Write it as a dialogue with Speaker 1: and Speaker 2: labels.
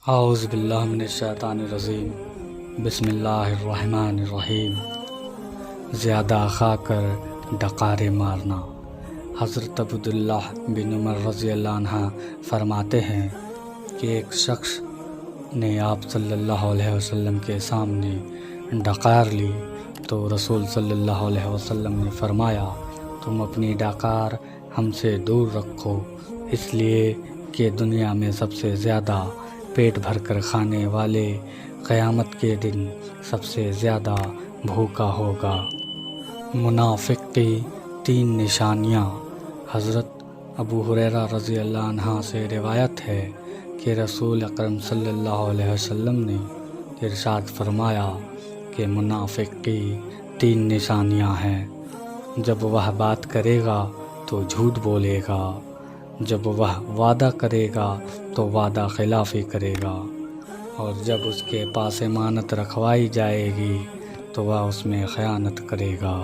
Speaker 1: اعوذ باللہ من الشیطان الرجیم بسم اللہ الرحمن الرحیم۔ زیادہ کھا کر ڈکارے مارنا۔ حضرت عبداللہ بن عمر رضی اللہ عنہ فرماتے ہیں کہ ایک شخص نے آپ صلی اللہ علیہ وسلم کے سامنے ڈکار لی تو رسول صلی اللہ علیہ وسلم نے فرمایا، تم اپنی ڈکار ہم سے دور رکھو، اس لیے کہ دنیا میں سب سے زیادہ پیٹ بھر کر کھانے والے قیامت کے دن سب سے زیادہ بھوکا ہوگا۔ منافق کی 3 نشانیاں۔ حضرت ابو ہریرہ رضی اللہ عنہ سے روایت ہے کہ رسول اکرم صلی اللہ علیہ وسلم نے ارشاد فرمایا کہ منافق کی 3 نشانیاں ہیں۔ جب وہ بات کرے گا تو جھوٹ بولے گا، جب وہ وعدہ کرے گا تو وعدہ خلافی کرے گا، اور جب اس کے پاس امانت رکھوائی جائے گی تو وہ اس میں خیانت کرے گا۔